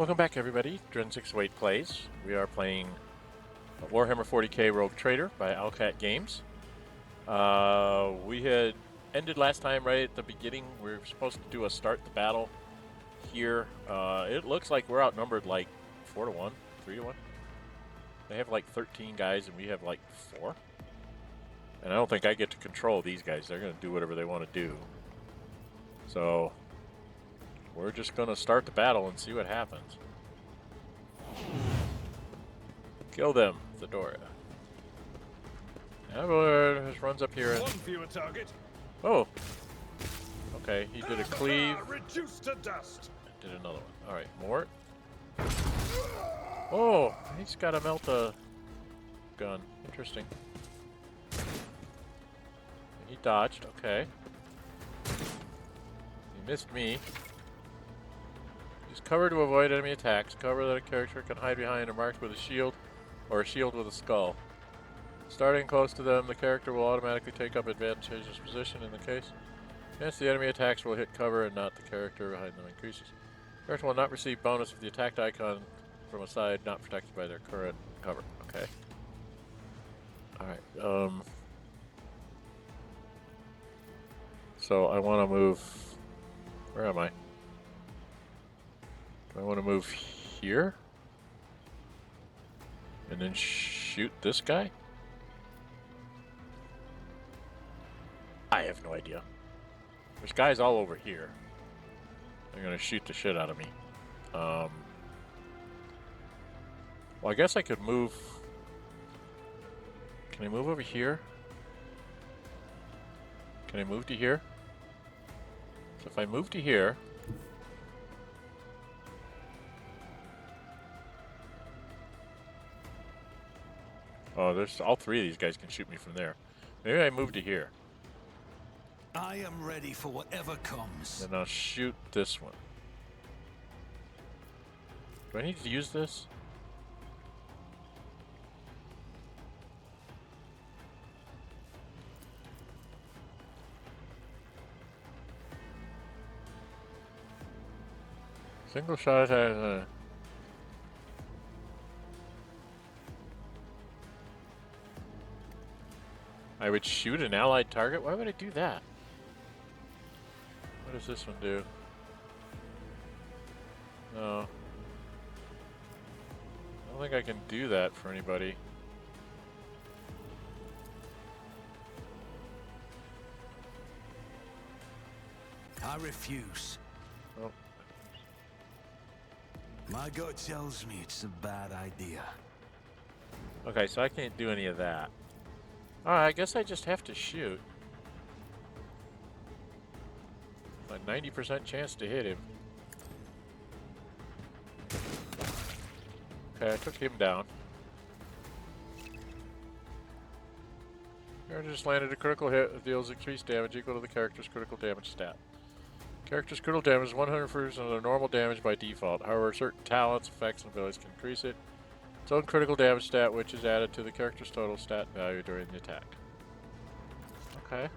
Welcome back, everybody. Dren608 Plays. We are playing Warhammer 40k Rogue Trader by Owlcat Games. We had ended last time right at the beginning. We were supposed to do a start the battle here. It looks like we're outnumbered like 4-1, 3-1. They have like 13 guys and we have like 4. And I don't think I get to control these guys. They're going to do whatever they want to do. So we're just going to start the battle and see what happens. Kill them, Thedora. Abelard just runs up here and... One fewer target. Oh! Okay, he did a cleave. Reduced to dust. Did another one. Alright, Mort. Oh! He's got a melt gun. Interesting. He dodged, okay. He missed me. Use cover to avoid enemy attacks. Cover that a character can hide behind are marked with a shield or a shield with a skull. Starting close to them, the character will automatically take up advantageous position in the case. Hence, the enemy attacks will hit cover and not the character behind them increases. The character will not receive bonus if the attacked icon from a side not protected by their current cover. Okay. Alright, so I want to move... Where am I? Do I want to move here? And then shoot this guy? I have no idea. There's guys all over here. They're going to shoot the shit out of me. Well, I guess I could move... Can I move over here? Can I move to here? So if I move to here... Oh, there's all 3 of these guys can shoot me from there. Maybe I move to here. I am ready for whatever comes. Then I'll shoot this one. Do I need to use this? Single shot attack. I would shoot an allied target? Why would I do that? What does this one do? No. I don't think I can do that for anybody. I refuse. Oh. My gut tells me it's a bad idea. Okay, so I can't do any of that. Alright, I guess I just have to shoot. A 90% chance to hit him. Okay, I took him down. Character just landed a critical hit that deals increased damage equal to the character's critical damage stat. Character's critical damage is 100% of their normal damage by default. However, certain talents, effects, and abilities can increase it. Its own critical damage stat, which is added to the character's total stat value during the attack. Okay.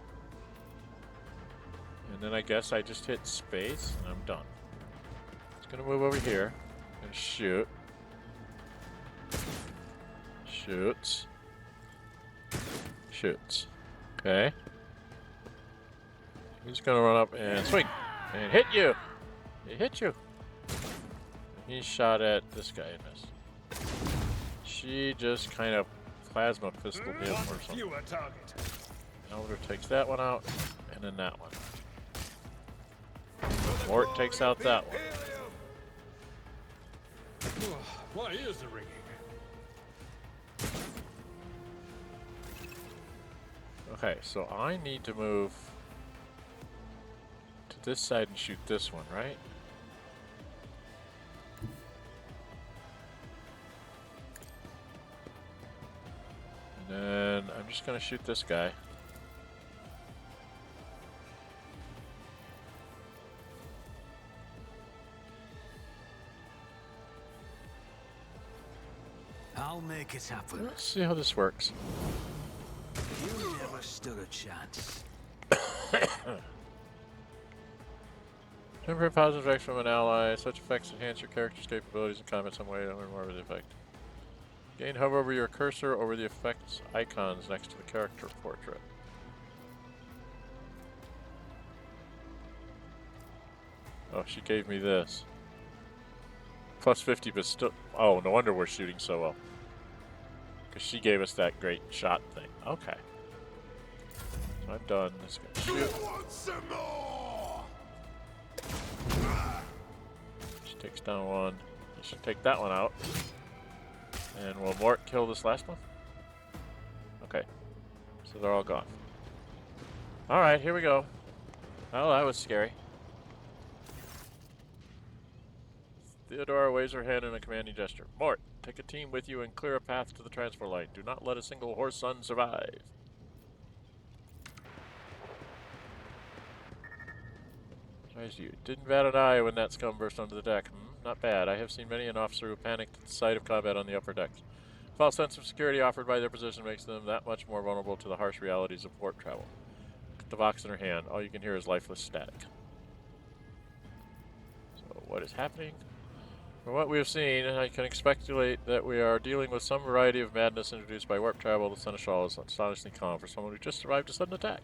And then I guess I just hit space and I'm done. It's gonna move over here and shoot. Shoots. Shoots. Okay. He's gonna run up and swing and hit you. He hit you. He shot at this guy and missed. She just kind of plasma pistol him or something. Elder takes that one out, and then that one. Mort takes out that one. My ears are ringing. Okay, so I need to move to this side and shoot this one, right? And then I'm just gonna shoot this guy. I'll make it happen. Let's see how this works. You never stood a chance. Temporary positive effects from an ally. Such effects enhance your character's capabilities in combat some way. Don't learn more of the effect. Gain hover over your cursor over the effects icons next to the character portrait. Oh, she gave me this. Plus 50, but still... Oh, no wonder we're shooting so well. Because she gave us that great shot thing. Okay. So I'm done. Let's go shoot. She takes down one. You should take that one out. And will Mort kill this last one? Okay. So they're all gone. Alright, here we go. Oh, that was scary. Theodora waves her hand in a commanding gesture. Mort, take a team with you and clear a path to the transfer line. Do not let a single horse son survive. As you didn't bat an eye when that scum burst onto the deck. Not bad. I have seen many an officer who panicked at the sight of combat on the upper decks. False sense of security offered by their position makes them that much more vulnerable to the harsh realities of port travel. Look at the Vox in her hand. All you can hear is lifeless static. So what is happening? From what we have seen, I can speculate that we are dealing with some variety of madness introduced by warp travel. The Seneschal is astonishingly calm for someone who just survived a sudden attack.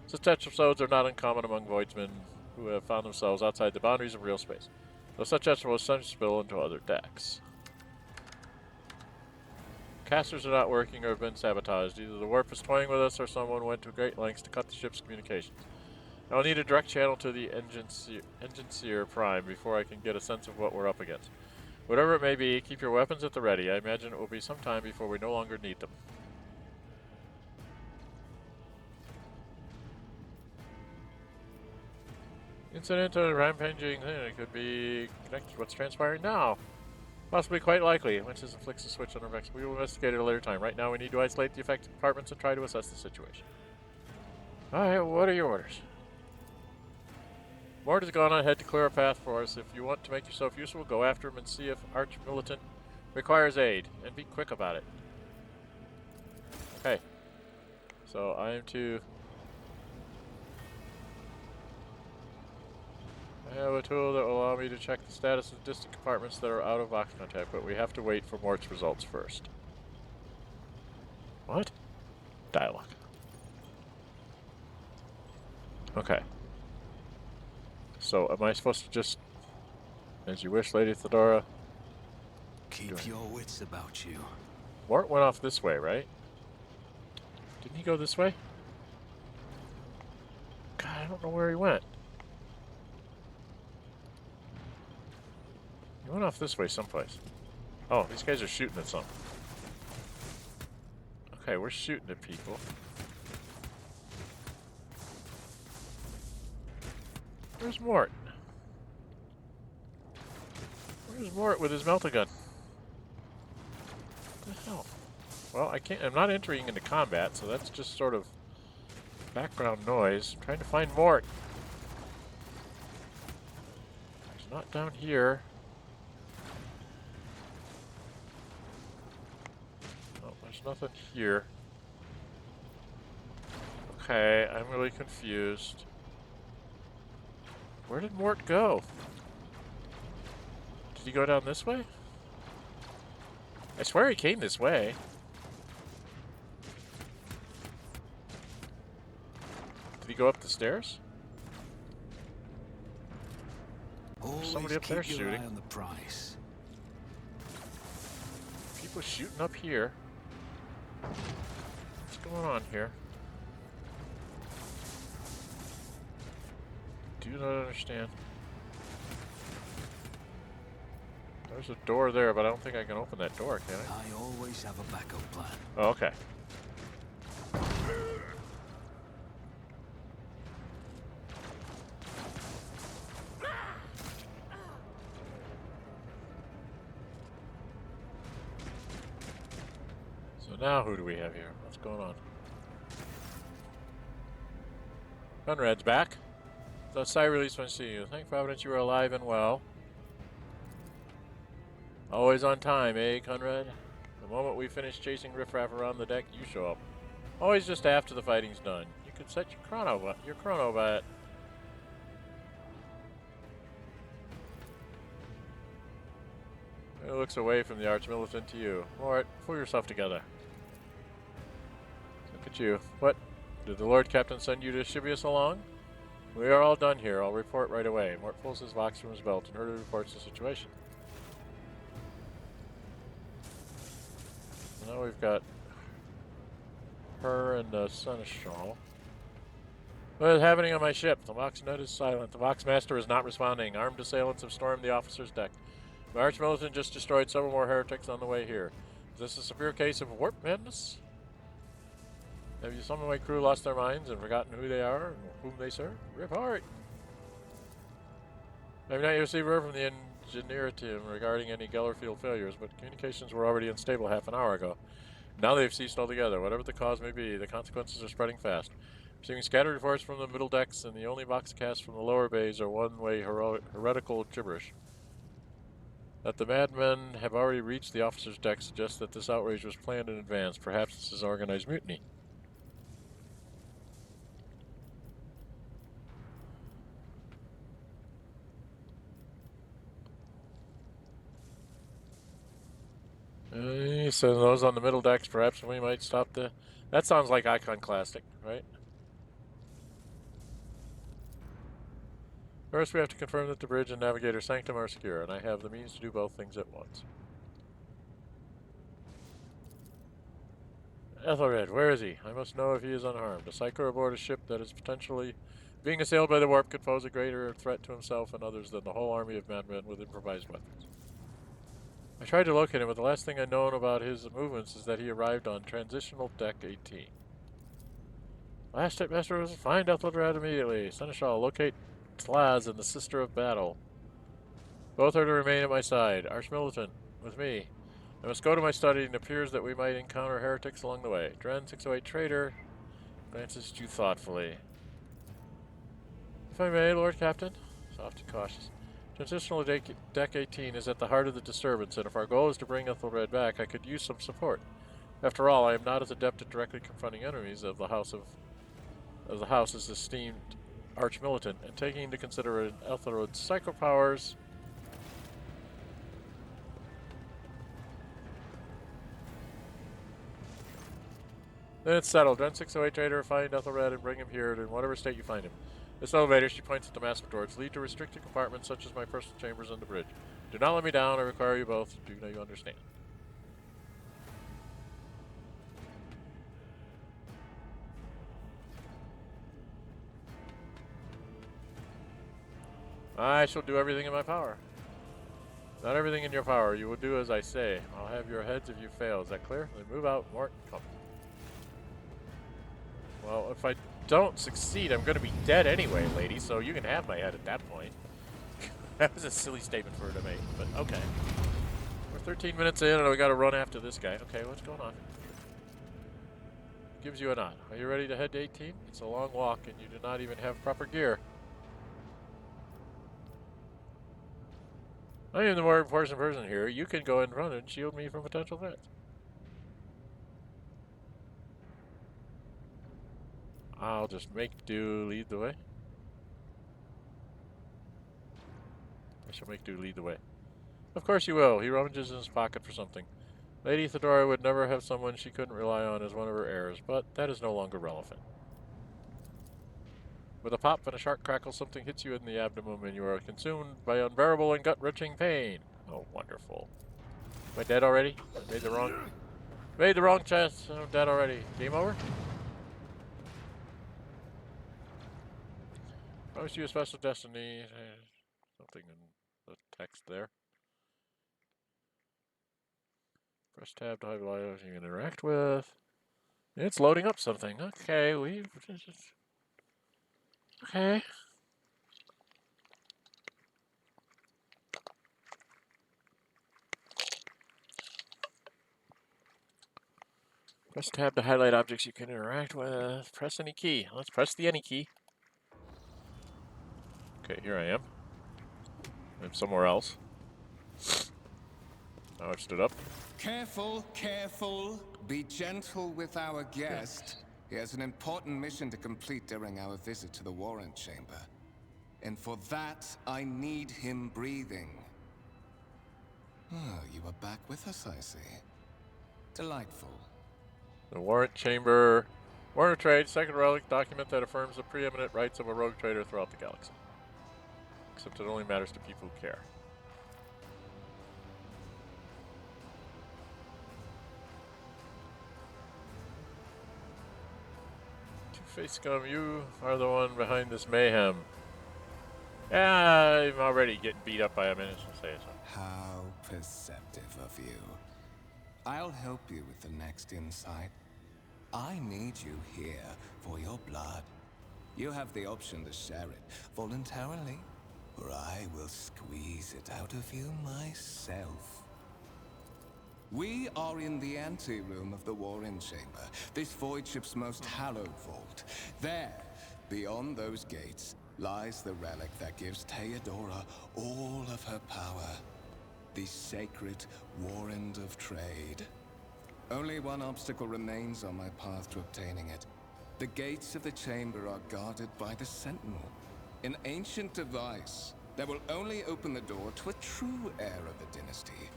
Such episodes are not uncommon among voidsmen who have found themselves outside the boundaries of real space. Though such episodes sometimes spill into other decks. Casters are not working or have been sabotaged. Either the warp is toying with us or someone went to great lengths to cut the ship's communications. I will need a direct channel to the Enginseer Prime before I can get a sense of what we're up against. Whatever it may be, keep your weapons at the ready. I imagine it will be some time before we no longer need them. Incident or rampaging it could be connected to what's transpiring now. Possibly quite likely. Witches flicks a switch on her Vex. We will investigate at a later time. Right now we need to isolate the affected compartments and try to assess the situation. Alright, what are your orders? Mort has gone ahead to clear a path for us. If you want to make yourself useful, go after him and see if Arch-Militant requires aid. And be quick about it. Okay. So I am to... I have a tool that will allow me to check the status of distant compartments that are out of Vox contact, but we have to wait for Mort's results first. What? Dialogue. Okay. So, am I supposed to just... As you wish, Lady Theodora. Keep your wits about you. Mort went off this way, right? Didn't he go this way? God, I don't know where he went. He went off this way someplace. Oh, these guys are shooting at something. Okay, we're shooting at people. Where's Mort? Where's Mort with his melta-gun? What the hell? Well, I'm not entering into combat, so that's just sort of background noise. I'm trying to find Mort. He's not down here. Oh, there's nothing here. Okay, I'm really confused. Where did Mort go? Did he go down this way? I swear he came this way. Did he go up the stairs? Always somebody up there keep your shooting. eye on the prize. People shooting up here. What's going on here? Do not understand. There's a door there, but I don't think I can open that door, can I? I always have a backup plan. Oh, okay. So now who do we have here? What's going on? Conrad's back. The sigh release when I see you. Thank Providence you are alive and well. Always on time, eh, Conrad? The moment we finish chasing riffraff around the deck, you show up. Always just after the fighting's done. You could set your chrono by it. looks away from the arch-militant to you. Mort, pull yourself together. Look at you. What? Did the Lord Captain send you to shivvy us along? We are all done here. I'll report right away. Mort pulls his box from his belt and hurriedly reports the situation. Now we've got her and the Seneschal. What is happening on my ship? The box nut is silent. The box master is not responding. Armed assailants have stormed the officer's deck. The arch-militant just destroyed several more heretics on the way here. Is this a severe case of warp madness? Have you some of my crew lost their minds and forgotten who they are and whom they serve? Report! I have not yet received word from the engineer team regarding any Gellerfield failures, but communications were already unstable half an hour ago. Now they've ceased altogether. Whatever the cause may be, the consequences are spreading fast. Receiving scattered reports from the middle decks and the only box casts from the lower bays are one-way heretical gibberish. That the madmen have already reached the officer's deck suggests that this outrage was planned in advance. Perhaps this is organized mutiny. So those on the middle decks, perhaps we might stop the... That sounds like Iconoclastic, right? First, we have to confirm that the bridge and navigator sanctum are secure, and I have the means to do both things at once. Ethelred, where is he? I must know if he is unharmed. A psycho aboard a ship that is potentially being assailed by the warp could pose a greater threat to himself and others than the whole army of madmen with improvised weapons. I tried to locate him, but the last thing I know about his movements is that he arrived on Transitional Deck 18. Last shipmaster was find Ethelred immediately. Seneschal, locate Slaz and the Sister of Battle. Both are to remain at my side. Arch-militant, with me. I must go to my study, and it appears that we might encounter heretics along the way. Dren608 Trader glances at you thoughtfully. If I may, Lord Captain. Soft and cautious. Transitional Deck 18 is at the heart of the disturbance, and if our goal is to bring Ethelred back, I could use some support. After all, I am not as adept at directly confronting enemies of the house as esteemed arch-militant, and taking into consideration Ethelred's psycho powers, then it's settled. Dren608 Trader, find Ethelred and bring him here in whatever state you find him. This elevator, she points at the massive doors, lead to restricted compartments such as my personal chambers on the bridge. Do not let me down. I require you both. Do you understand? I shall do everything in my power. Not everything in your power. You will do as I say. I'll have your heads if you fail. Is that clear? Then move out. Mort, come. Well, if I don't succeed, I'm going to be dead anyway, lady, so you can have my head at that point. That was a silly statement for her to make, but okay. We're 13 minutes in, and we got to run after this guy. Okay, what's going on? Gives you a nod. Are you ready to head to 18? It's a long walk, and you do not even have proper gear. I am the more important person here. You can go in front and shield me from potential threats. I'll just make do lead the way. I shall make do lead the way. Of course you will. He rummages in his pocket for something. Lady Theodora would never have someone she couldn't rely on as one of her heirs, but that is no longer relevant. With a pop and a sharp crackle, something hits you in the abdomen and you are consumed by unbearable and gut-wrenching pain. Oh, wonderful. Am I dead already? I made the wrong choice. I'm dead already. Game over? Promise you a special destiny. Something in the text there. Press tab to highlight what you can interact with. It's loading up something. Okay, okay. Press tab to highlight objects you can interact with. Press any key. Let's press the any key. Okay, here I am. I'm somewhere else. Now I've stood up. Careful, careful. Be gentle with our guest. He has an important mission to complete during our visit to the Warrant chamber. And for that, I need him breathing. Oh, you are back with us, I see. Delightful. The Warrant Chamber. Warrant of Trade, second relic document that affirms the preeminent rights of a rogue trader throughout the galaxy. Except it only matters to people who care. Two-Face Scum, you are the one behind this mayhem. Yeah, I'm already getting beat up by a minute, so say so. How perceptive of you. I'll help you with the next insight. I need you here for your blood. You have the option to share it voluntarily, or I will squeeze it out of you myself. We are in the anteroom of the Warrant Chamber, this void ship's most hallowed vault. There, beyond those gates, lies the relic that gives Theodora all of her power. The sacred Warrant of Trade. Only one obstacle remains on my path to obtaining it. The gates of the chamber are guarded by the Sentinel, an ancient device that will only open the door to a true heir of the dynasty.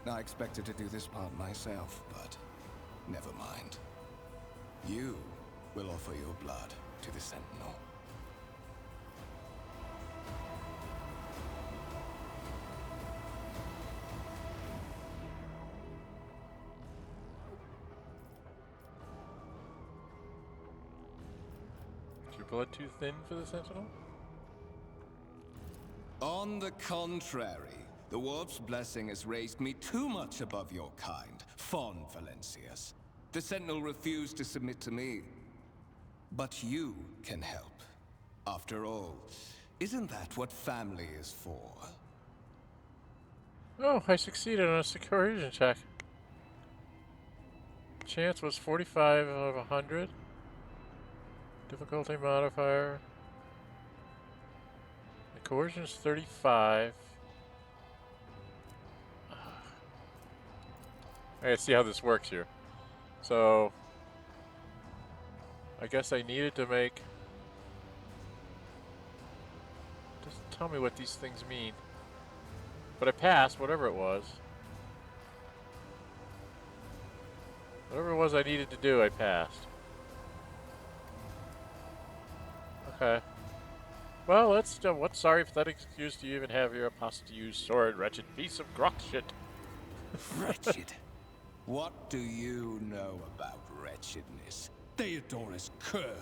I expected to do this part myself, but never mind. You will offer your blood to the Sentinel. Is your blood too thin for the Sentinel? On the contrary, the Warp's blessing has raised me too much above your kind, Fon Valencius. The Sentinel refused to submit to me. But you can help. After all, isn't that what family is for? Oh, I succeeded on a security check. Chance was 45 of 100. Difficulty modifier. The coercion is 35. I gotta see how this works here. So, I guess I needed to make... Doesn't tell me what these things mean. But I passed, whatever it was. Whatever it was I needed to do, I passed. Okay. Well, let's... what sorry pathetic excuse do you even have here? Apostate-used sword, wretched piece of grok shit. Wretched? What do you know about wretchedness? Theodora's cur.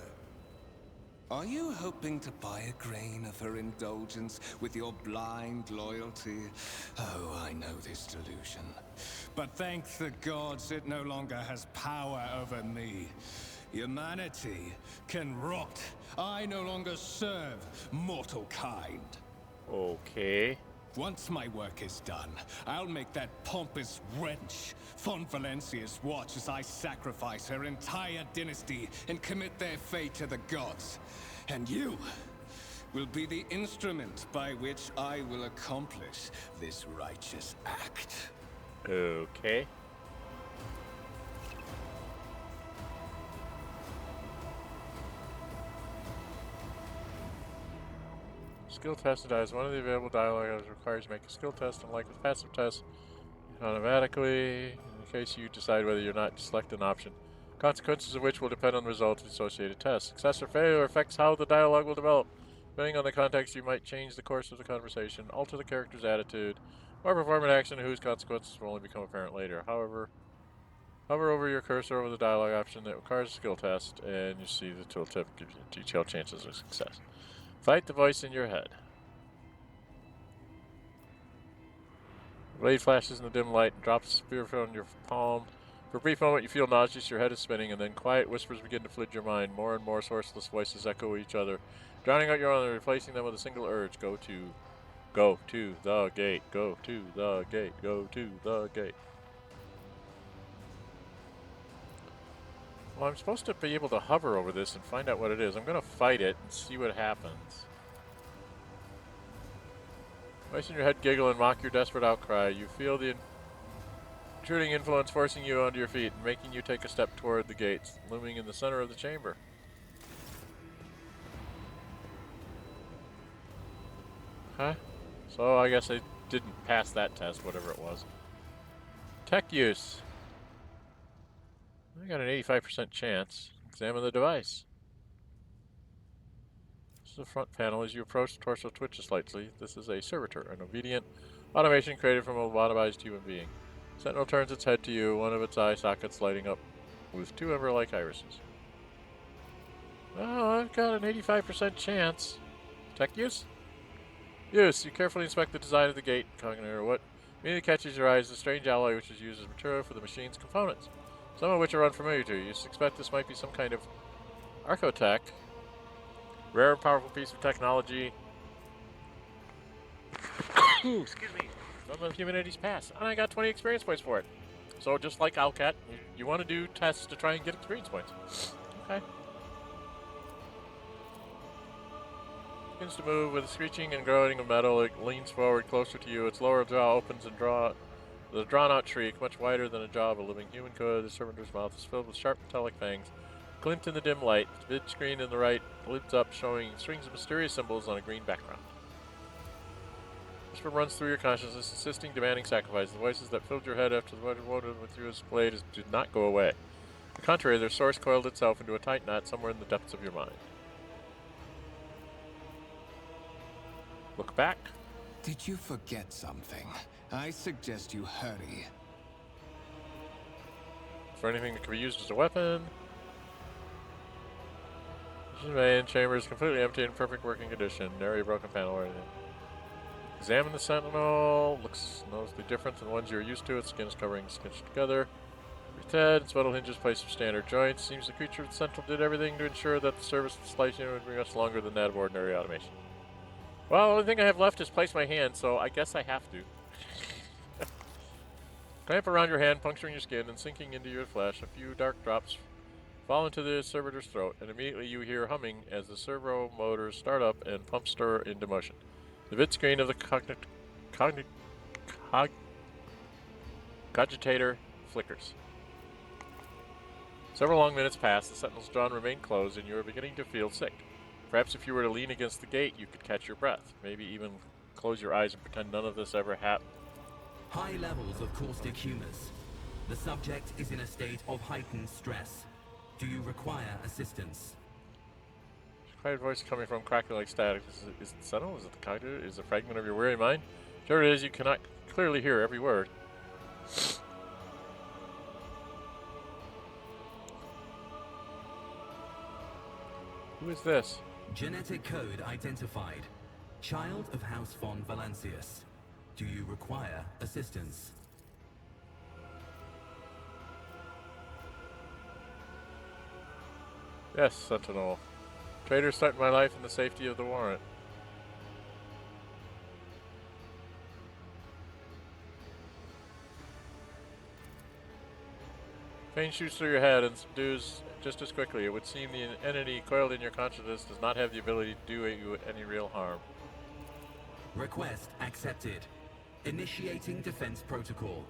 Are you hoping to buy a grain of her indulgence with your blind loyalty? Oh, I know this delusion. But thank the gods it no longer has power over me. Humanity can rot. I no longer serve mortal kind. Okay. Once my work is done, I'll make that pompous wench Fon Valencius watch as I sacrifice her entire dynasty and commit their fate to the gods. And you will be the instrument by which I will accomplish this righteous act. Okay. Skill test dies. One of the available dialogue requires make a skill test, and like with passive tests, automatically, in case you decide whether or not to select an option. Consequences of which will depend on the results of the associated test. Success or failure affects how the dialogue will develop. Depending on the context, you might change the course of the conversation, alter the character's attitude, or perform an action whose consequences will only become apparent later. However, hover over your cursor over the dialogue option that requires a skill test, and you see the tooltip gives you detailed chances of success. Fight the voice in your head. Blade flashes in the dim light and drops a spear from your palm. For a brief moment you feel nauseous, your head is spinning, and then quiet whispers begin to flood your mind. More and more sourceless voices echo each other, drowning out your own and replacing them with a single urge. Go to the gate, go to the gate, go to the gate. Well, I'm supposed to be able to hover over this and find out what it is. I'm going to fight it and see what happens. Voice in your head giggle and mock your desperate outcry. You feel the intruding influence forcing you onto your feet and making you take a step toward the gates, looming in the center of the chamber. Okay. So I guess I didn't pass that test, whatever it was. Tech use. I got an 85% chance. Examine the device. This is the front panel. As you approach, the torso twitches slightly. This is a servitor, an obedient automation created from a lobotomized human being. Sentinel turns its head to you, one of its eye sockets lighting up with two ember-like irises. Oh, I've got an 85% chance. Tech use? Use. You carefully inspect the design of the gate, Conqueror. What immediately catches your eye is the strange alloy which is used as material for the machine's components, some of which are unfamiliar to you. You suspect this might be some kind of archotech, rare and powerful piece of technology. Excuse me. From the humanity's past. And I got 20 experience points for it. So just like Owlcat, you want to do tests to try and get experience points. Okay. Begins to move with a screeching and groaning of metal. It leans forward closer to you. Its lower jaw opens and the drawn-out shriek, much wider than a jaw of a living human could. The servitor's mouth is filled with sharp metallic fangs. Glint in the dim light. The vid screen in the right lids up, showing strings of mysterious symbols on a green background. Whisper runs through your consciousness, insisting, demanding sacrifice. The voices that filled your head after the woven with you was played did not go away. On the contrary, their source coiled itself into a tight knot somewhere in the depths of your mind. Look back. Did you forget something? I suggest you hurry. For anything that can be used as a weapon. The main chamber is completely empty and in perfect working condition. Nary a broken panel or anything. Examine the Sentinel. Looks noticeably different than the ones you're used to. Its skin is covering stitched together. Its head, its metal hinges placed with standard joints. Seems the creature of the Sentinel did everything to ensure that the service of the slice unit would be much longer than that of ordinary automation. Well, the only thing I have left is place my hand, so I guess I have to. Clamp around your hand, puncturing your skin and sinking into your flesh. A few dark drops fall into the servitor's throat, and immediately you hear humming as the servo motors start up and pumps stir into motion. The vid screen of the cogitator flickers. Several long minutes pass, the Sentinel's jaw remain closed, and you are beginning to feel sick. Perhaps if you were to lean against the gate, you could catch your breath. Maybe even close your eyes and pretend none of this ever happened. High levels of caustic humus. The subject is in a state of heightened stress. Do you require assistance? Quiet voice coming from crackling like static. Is it the Sentinel? Is it the cognitor? Is it a fragment of your weary mind? Sure it is, you cannot clearly hear every word. Who is this? Genetic code identified. Child of House von Valancius. Do you require assistance? Yes, Sentinel. Traitor starting my life in the safety of the Warrant. Pain shoots through your head and subdues just as quickly. It would seem the entity coiled in your consciousness does not have the ability to do you any real harm. Request accepted. Initiating defense protocol.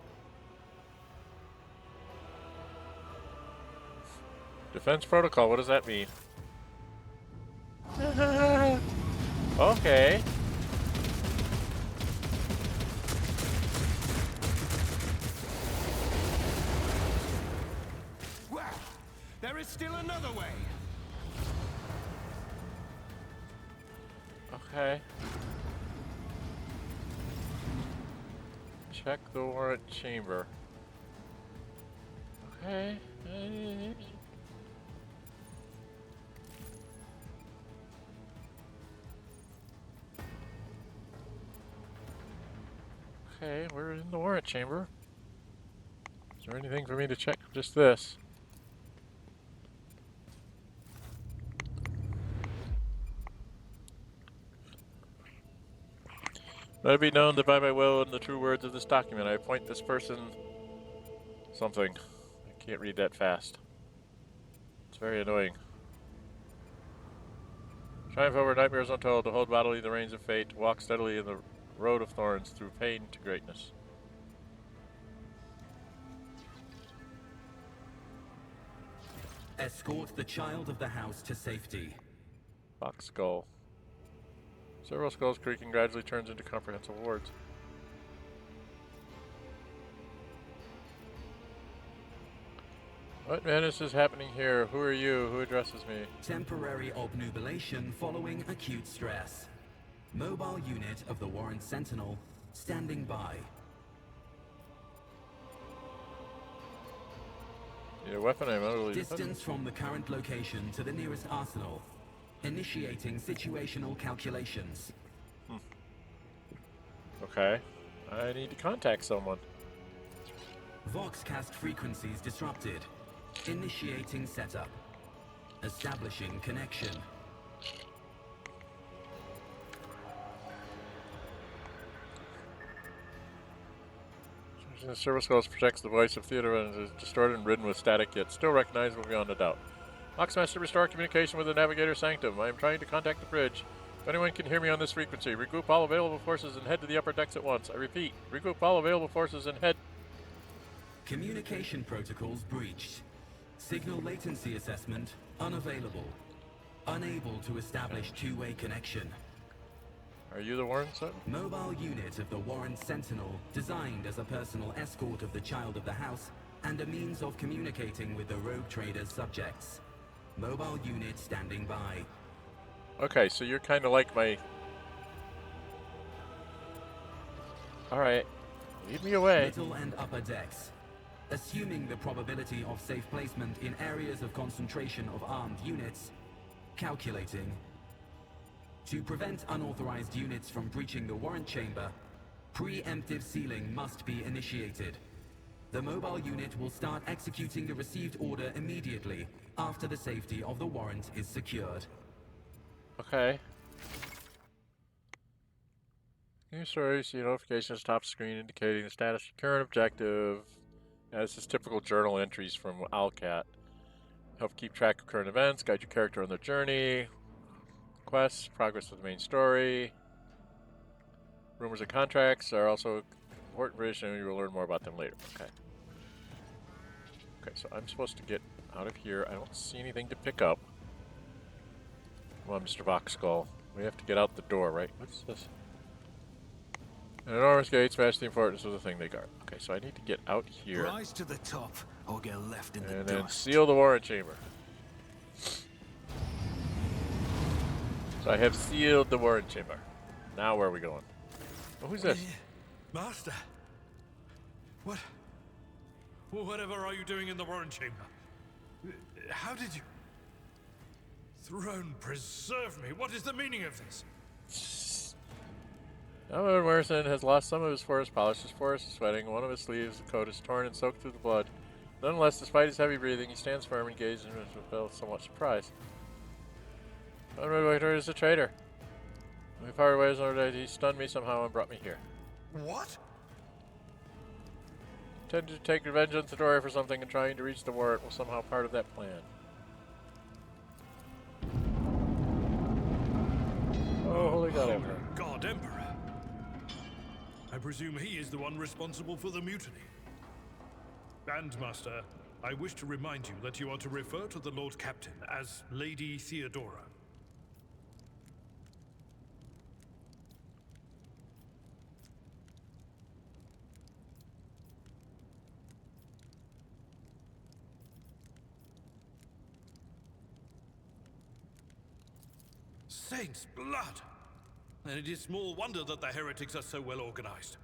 Defense protocol, what does that mean? Okay. Well, there is still another way. Okay. Check the Warrant chamber. Okay. Okay, we're in the Warrant chamber. Is there anything for me to check? Just this. Let it be known that by my will and the true words of this document, I appoint this person something. I can't read that fast. It's very annoying. Triumph over nightmares untold, to hold bodily the reins of fate, to walk steadily in the road of thorns through pain to greatness. Escort the child of the house to safety. Box skull. Several skulls creaking gradually turns into comprehensive words. What madness is happening here? Who are you? Who addresses me? Temporary obnubilation following acute stress. Mobile unit of the Warrant Sentinel standing by. Need a weapon I'm utterly Distance from the current location to the nearest arsenal. Initiating situational calculations. Okay. I need to contact someone. Voxcast frequencies disrupted. Initiating setup. Establishing connection. The service calls protects the voice of theater and is distorted and ridden with static, yet still recognizable beyond a doubt. Voxmaster, restore communication with the Navigator Sanctum. I am trying to contact the bridge. If anyone can hear me on this frequency, regroup all available forces and head to the upper decks at once. I repeat, regroup all available forces and head... Communication protocols breached. Signal latency assessment unavailable. Unable to establish two-way connection. Are you the Warrant Sentinel? Mobile unit of the Warrant Sentinel, designed as a personal escort of the Child of the House and a means of communicating with the Rogue Trader's subjects. Mobile unit standing by. Okay, so you're kind of like my... Alright, lead me away. Middle and upper decks. Assuming the probability of safe placement in areas of concentration of armed units. Calculating. To prevent unauthorized units from breaching the warrant chamber, preemptive sealing must be initiated. The mobile unit will start executing the received order immediately after the safety of the warrant is secured. Okay. New story, see notifications top screen indicating the status of current objective. Yeah, this is typical journal entries from Owlcat. Help keep track of current events, guide your character on their journey. Quests, progress of the main story. Rumors and contracts are also important for this, and you will learn more about them later. Okay. Okay, so I'm supposed to get out of here. I don't see anything to pick up. Come on, Mr. Voxskull. We have to get out the door, right? What's this? An enormous gates match the importance of the thing they guard. Okay, so I need to get out here. Rise to the top or get left in the And then dust. seal the warrant chamber. So I have sealed the warrant chamber. Now where are we going? Oh, who's this? Master. What? Whatever are you doing in the Warrant chamber? How did you... Throne preserve me. What is the meaning of this? Lord Morrison has lost some of his forest polish. His forest is sweating. One of his sleeves, the coat, is torn and soaked through the blood. Nonetheless, despite his heavy breathing, he stands firm and gazes with somewhat surprised. Red is a traitor. When we parted ways another day, he stunned me somehow and brought me here. What? Intended to take revenge on Thedora for something, and trying to reach the warrant was somehow part of that plan. Oh, holy God, Emperor. God, Emperor. I presume he is the one responsible for the mutiny. And, Master, I wish to remind you that you are to refer to the Lord Captain as Lady Theodora. Saints' blood! And it is small wonder that the heretics are so well organized.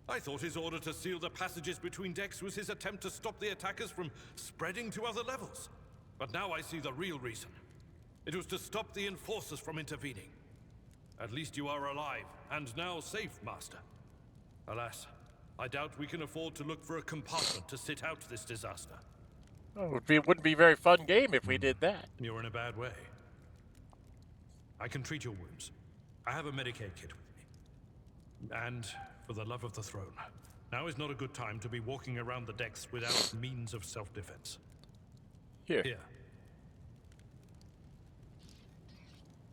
I thought his order to seal the passages between decks was his attempt to stop the attackers from spreading to other levels. But now I see the real reason. It was to stop the enforcers from intervening. At least you are alive, and now safe, Master. Alas, I doubt we can afford to look for a compartment to sit out this disaster. Oh, it wouldn't be a very fun game if we did that. You're in a bad way. I can treat your wounds. I have a Medicaid kit with me. And, for the love of the throne, now is not a good time to be walking around the decks without means of self-defense. Here. Here.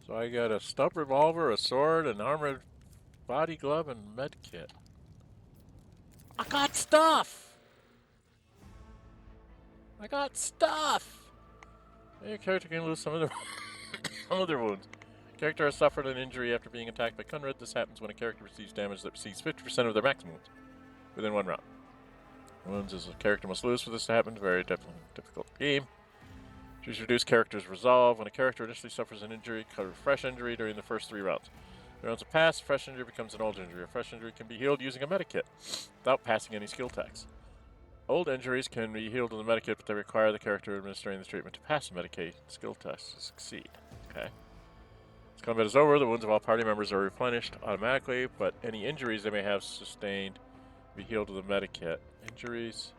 So I got a stub revolver, a sword, an armored body glove, and med kit. I got stuff! I got stuff! Your character can lose some of their some of their wounds. Character has suffered an injury after being attacked by Conrad. This happens when a character receives damage that receives 50% of their max wounds within one round. Wounds is a character must lose for this to happen. Very difficult game. Choose reduce character's resolve. When a character initially suffers an injury, cover fresh injury during the first 3 rounds. Rounds have passed, fresh injury becomes an old injury. A fresh injury can be healed using a medikit without passing any skill tests. Old injuries can be healed with a medikit, but they require the character administering the treatment to pass a medikit skill test to succeed. Okay. As combat is over, the wounds of all party members are replenished automatically, but any injuries they may have sustained be healed with a medikit. Injuries.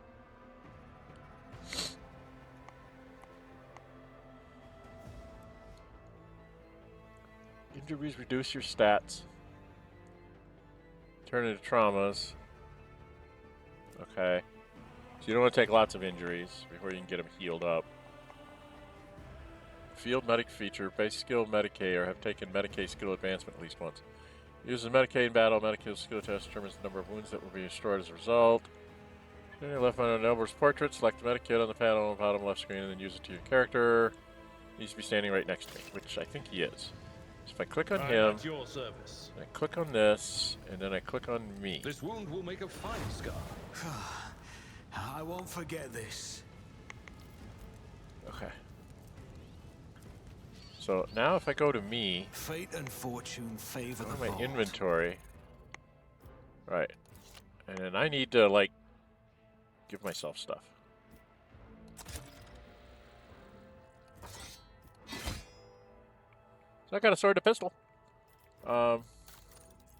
Injuries reduce your stats. Turn into traumas. Okay. So you don't want to take lots of injuries before you can get them healed up. Field medic feature. Base skill Medicaid or have taken Medicaid skill advancement at least once. Uses Medicaid in battle. Medicaid skill test determines the number of wounds that will be destroyed as a result. Okay, left on Elbor's portrait. Select the Medicaid on the panel on the bottom left screen and then use it to your character. He needs to be standing right next to me, which I think he is. So if I click on him, at your service. I click on this, and then I click on me. This wound will make a fine scar. I won't forget this. Okay. So now if I go to me, Fate and fortune favor go the to my bold. inventory. Right. And then I need to, like, give myself stuff. So I got a sword and a pistol. And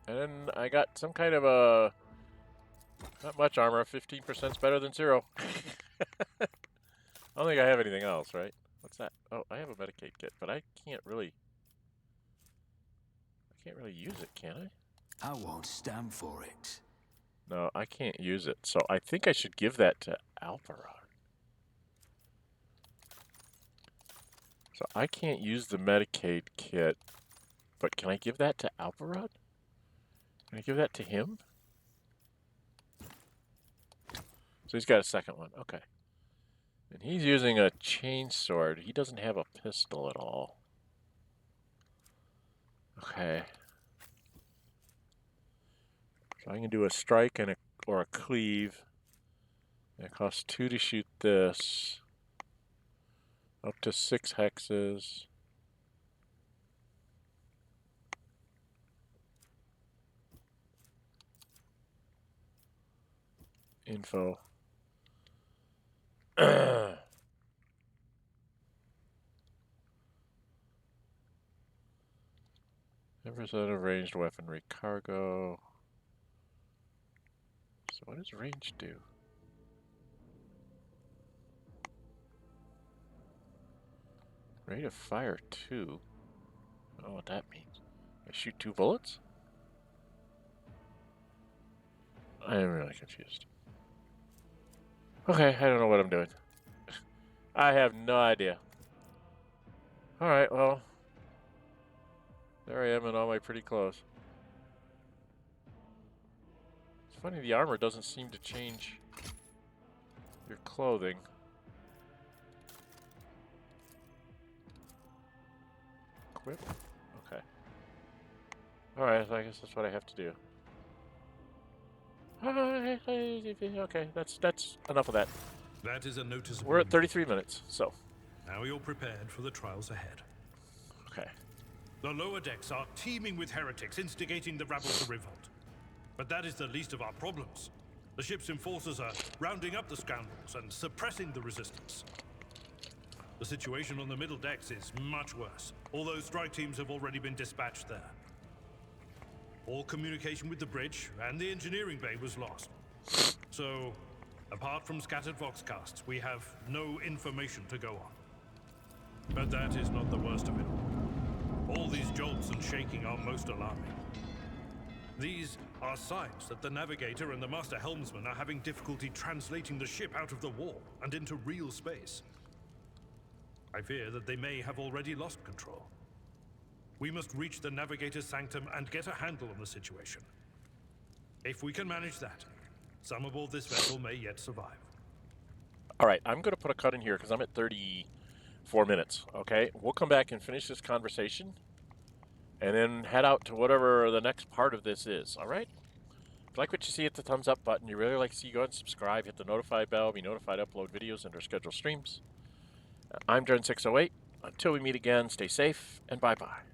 then I got some kind of a... Not much armor. 15% is better than 0. I don't think I have anything else, right? What's that? Oh, I have a Medicaid kit, but I can't really use it, can I? I won't stand for it. No, I can't use it. So I think I should give that to Abelard. So I can't use the Medicaid kit, but can I give that to Abelard? Can I give that to him? So he's got a second one. Okay. And he's using a chainsword. He doesn't have a pistol at all. Okay. So I can do a strike and or a cleave. And it costs 2 to shoot this. Up to 6 hexes. Info. 10% of ranged weaponry cargo. So what does range do? Rate of fire 2. I don't know what that means. I shoot 2 bullets? I am really confused. Okay, I don't know what I'm doing. I have no idea. Alright, well. There I am and all my pretty clothes. It's funny, the armor doesn't seem to change your clothing. Equip? Okay. Alright, I guess that's what I have to do. Okay, that's enough of that. That is a noticeable. We're at 33 minutes, so. Now you're prepared for the trials ahead. Okay. The lower decks are teeming with heretics instigating the rabble to revolt. But that is the least of our problems. The ship's enforcers are rounding up the scoundrels and suppressing the resistance. The situation on the middle decks is much worse, although strike teams have already been dispatched there. All communication with the bridge and the engineering bay was lost. So, apart from scattered voxcasts, we have no information to go on. But that is not the worst of it all. All these jolts and shaking are most alarming. These are signs that the navigator and the master helmsman are having difficulty translating the ship out of the warp and into real space. I fear that they may have already lost control. We must reach the navigator's sanctum and get a handle on the situation. If we can manage that, some aboard this vessel may yet survive. All right, I'm going to put a cut in here because I'm at 34 minutes, okay? We'll come back and finish this conversation and then head out to whatever the next part of this is, all right? If you like what you see, hit the thumbs up button. You really like to see, go ahead and subscribe, hit the notify bell, be notified to upload videos and our scheduled streams. I'm Dren608. Until we meet again, stay safe and bye-bye.